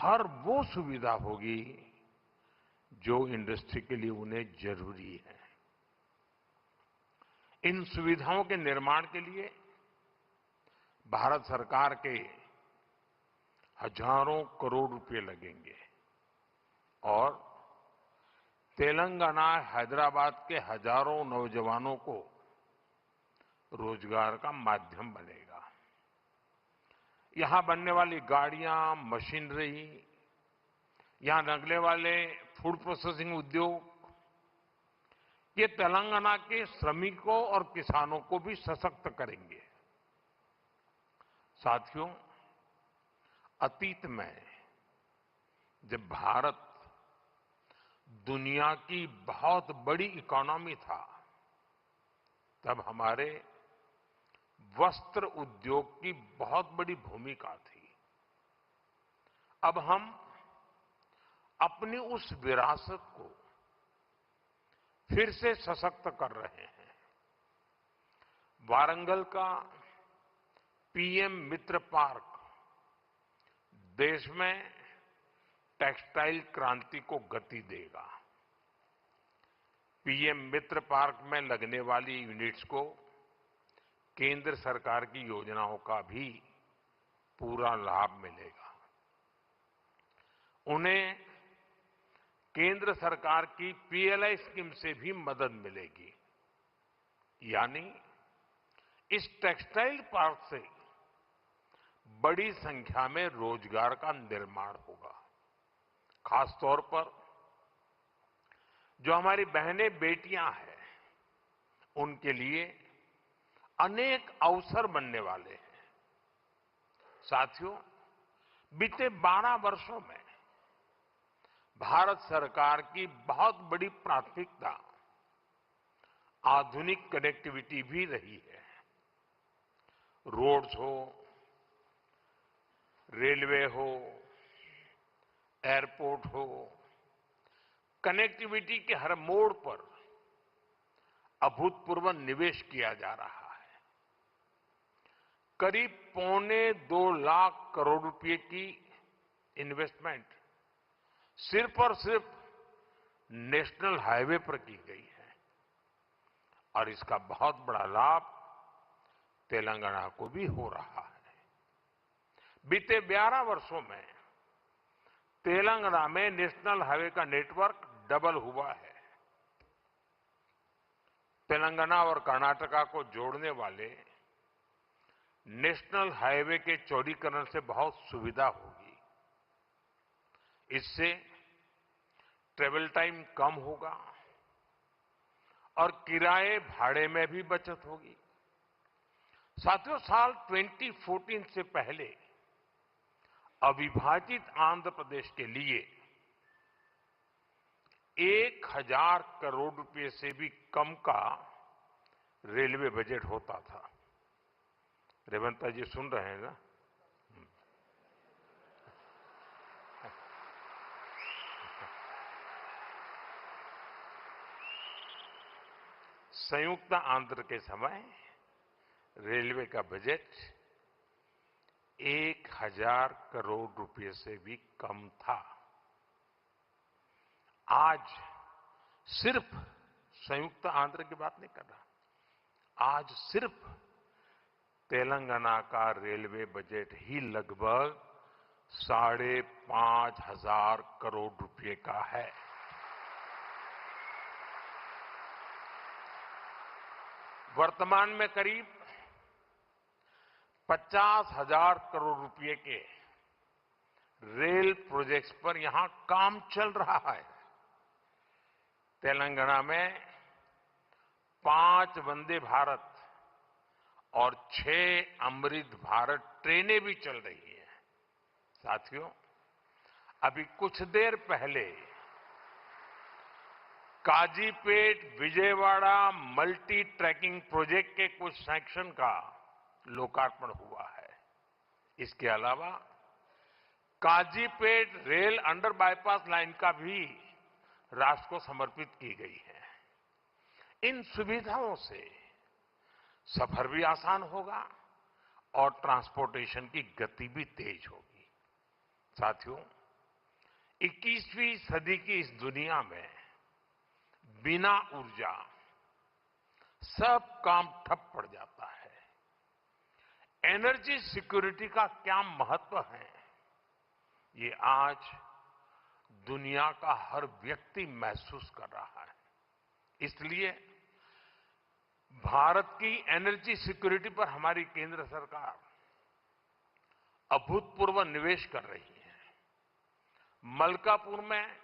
हर वो सुविधा होगी जो इंडस्ट्री के लिए उन्हें जरूरी है। इन सुविधाओं के निर्माण के लिए भारत सरकार के हजारों करोड़ रुपए लगेंगे और तेलंगाना, हैदराबाद के हजारों नौजवानों को रोजगार का माध्यम बनेगा। यहां बनने वाली गाड़ियां, मशीनरी, यहां लगने वाले फूड प्रोसेसिंग उद्योग, ये तेलंगाना के श्रमिकों और किसानों को भी सशक्त करेंगे। साथियों, अतीत में जब भारत दुनिया की बहुत बड़ी इकोनॉमी था, तब हमारे वस्त्र उद्योग की बहुत बड़ी भूमिका थी। अब हम अपनी उस विरासत को फिर से सशक्त कर रहे हैं। वारंगल का पीएम मित्र पार्क देश में टेक्सटाइल क्रांति को गति देगा। पीएम मित्र पार्क में लगने वाली यूनिट्स को केंद्र सरकार की योजनाओं का भी पूरा लाभ मिलेगा। उन्हें केंद्र सरकार की पीएलआई स्कीम से भी मदद मिलेगी। यानी इस टेक्सटाइल पार्क से बड़ी संख्या में रोजगार का निर्माण होगा। खासतौर पर जो हमारी बहनें, बेटियां हैं, उनके लिए अनेक अवसर बनने वाले हैं। साथियों, बीते 12 वर्षों में भारत सरकार की बहुत बड़ी प्राथमिकता आधुनिक कनेक्टिविटी भी रही है। रोड्स हो, रेलवे हो, एयरपोर्ट हो, कनेक्टिविटी के हर मोड़ पर अभूतपूर्व निवेश किया जा रहा है। करीब 2.25 लाख करोड़ रुपए की इन्वेस्टमेंट सिर्फ और सिर्फ नेशनल हाईवे पर की गई है और इसका बहुत बड़ा लाभ तेलंगाना को भी हो रहा है। बीते 12 वर्षों में तेलंगाना में नेशनल हाईवे का नेटवर्क डबल हुआ है। तेलंगाना और कर्नाटका को जोड़ने वाले नेशनल हाईवे के चौड़ीकरण से बहुत सुविधा होगी। इससे ट्रेवल टाइम कम होगा और किराए भाड़े में भी बचत होगी। साथियों, साल 2014 से पहले अविभाजित आंध्र प्रदेश के लिए 1000 करोड़ रुपए से भी कम का रेलवे बजट होता था। रेवंता जी सुन रहे हैं ना? संयुक्त आंध्र के समय रेलवे का बजट 1000 करोड़ रुपए से भी कम था। आज सिर्फ संयुक्त आंध्र की बात नहीं कर रहा, आज सिर्फ तेलंगाना का रेलवे बजट ही लगभग 5,500 करोड़ रुपए का है। वर्तमान में करीब 50,000 करोड़ रुपए के रेल प्रोजेक्ट्स पर यहां काम चल रहा है। तेलंगाना में 5 वंदे भारत और 6 अमृत भारत ट्रेनें भी चल रही हैं। साथियों, अभी कुछ देर पहले Kazipet Vijayawada multi tracking project के कुछ सेक्शन का लोकार्पण हुआ है। इसके अलावा Kazipet rail under bypass line का भी राष्ट्र को समर्पित की गई है। इन सुविधाओं से सफर भी आसान होगा और ट्रांसपोर्टेशन की गति भी तेज होगी। साथियों, 21वीं सदी की इस दुनिया में बिना ऊर्जा सब काम ठप पड़ जाता है। एनर्जी सिक्योरिटी का क्या महत्व है, ये आज दुनिया का हर व्यक्ति महसूस कर रहा है। इसलिए भारत की एनर्जी सिक्योरिटी पर हमारी केंद्र सरकार अभूतपूर्व निवेश कर रही है। मलकापुर में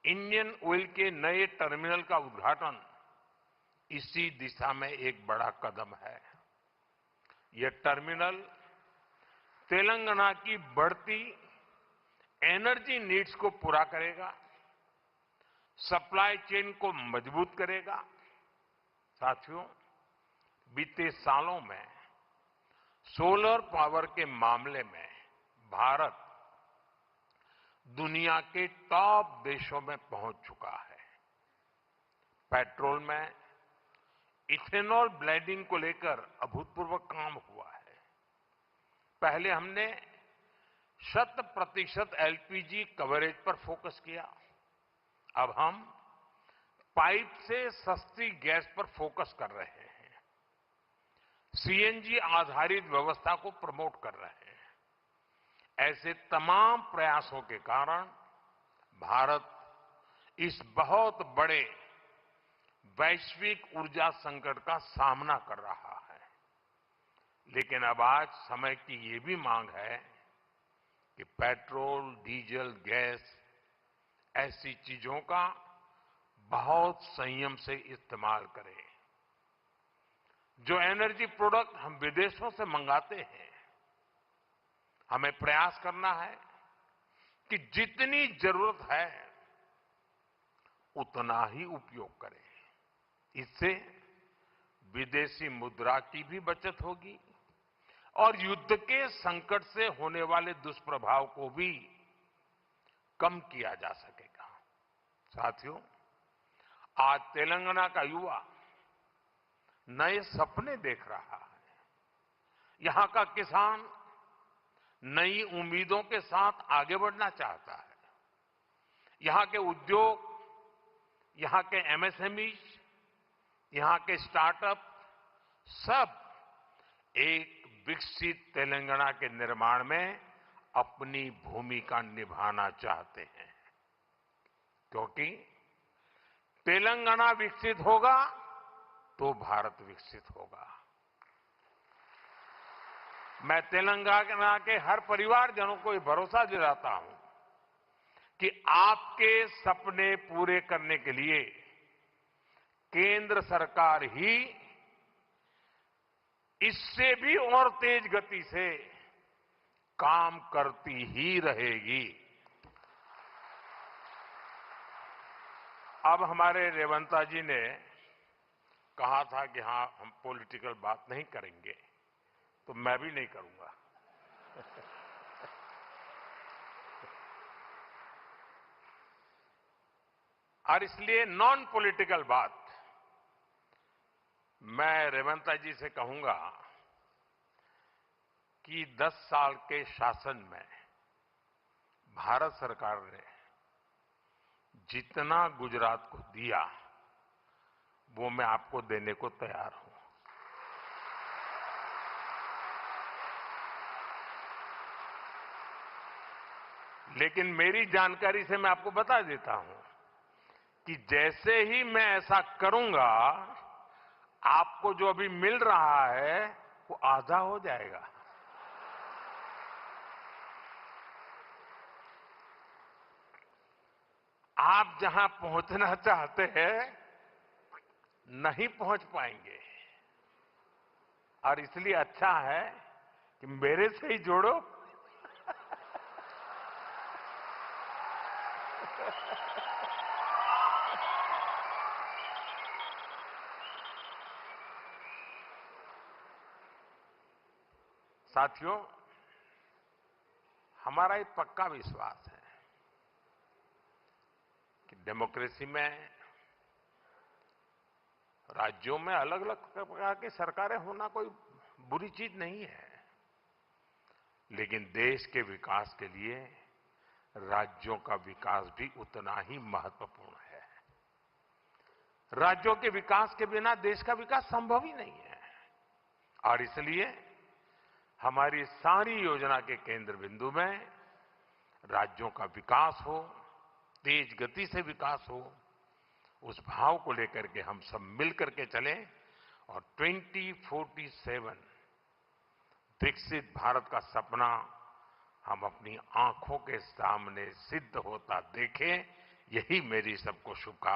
इंडियन ऑयल के नए टर्मिनल का उद्घाटन इसी दिशा में एक बड़ा कदम है। यह टर्मिनल तेलंगाना की बढ़ती एनर्जी नीड्स को पूरा करेगा, सप्लाई चेन को मजबूत करेगा। साथियों, बीते सालों में सोलर पावर के मामले में भारत दुनिया के टॉप देशों में पहुंच चुका है। पेट्रोल में इथेनॉल ब्लेंडिंग को लेकर अभूतपूर्व काम हुआ है। पहले हमने 100% एलपीजी कवरेज पर फोकस किया। अब हम पाइप से सस्ती गैस पर फोकस कर रहे हैं। सीएनजी आधारित व्यवस्था को प्रमोट कर रहे हैं। ऐसे तमाम प्रयासों के कारण भारत इस बहुत बड़े वैश्विक ऊर्जा संकट का सामना कर रहा है। लेकिन अब आज समय की ये भी मांग है कि पेट्रोल, डीजल, गैस ऐसी चीजों का बहुत संयम से इस्तेमाल करें। जो एनर्जी प्रोडक्ट हम विदेशों से मंगाते हैं, हमें प्रयास करना है कि जितनी जरूरत है उतना ही उपयोग करें। इससे विदेशी मुद्रा की भी बचत होगी और युद्ध के संकट से होने वाले दुष्प्रभाव को भी कम किया जा सकेगा। साथियों, आज तेलंगाना का युवा नए सपने देख रहा है। यहां का किसान नई उम्मीदों के साथ आगे बढ़ना चाहता है। यहां के उद्योग, यहां के एमएसएमई, यहां के स्टार्टअप सब एक विकसित तेलंगाना के निर्माण में अपनी भूमिका निभाना चाहते हैं। क्योंकि तेलंगाना विकसित होगा तो भारत विकसित होगा। मैं तेलंगाना के हर परिवारजनों को ये भरोसा दिलाता हूं कि आपके सपने पूरे करने के लिए केंद्र सरकार ही इससे भी और तेज गति से काम करती ही रहेगी। अब हमारे रेवंता जी ने कहा था कि हां, हम पॉलिटिकल बात नहीं करेंगे, तो मैं भी नहीं करूंगा। और इसलिए नॉन पॉलिटिकल बात मैं रेवंता जी से कहूंगा कि 10 साल के शासन में भारत सरकार ने जितना गुजरात को दिया वो मैं आपको देने को तैयार हूं। लेकिन मेरी जानकारी से मैं आपको बता देता हूं कि जैसे ही मैं ऐसा करूंगा, आपको जो अभी मिल रहा है वो आधा हो जाएगा। आप जहां पहुंचना चाहते हैं नहीं पहुंच पाएंगे, और इसलिए अच्छा है कि मेरे से ही जोड़ो। साथियों, हमारा एक पक्का विश्वास है कि डेमोक्रेसी में राज्यों में अलग अलग प्रकार की सरकारें होना कोई बुरी चीज नहीं है। लेकिन देश के विकास के लिए राज्यों का विकास भी उतना ही महत्वपूर्ण है। राज्यों के विकास के बिना देश का विकास संभव ही नहीं है और इसलिए हमारी सारी योजना के केंद्र बिंदु में राज्यों का विकास हो, तेज गति से विकास हो, उस भाव को लेकर के हम सब मिलकर के चलें और 2047 विकसित भारत का सपना हम अपनी आंखों के सामने सिद्ध होता देखें, यही मेरी सबको शुभकामनाएं।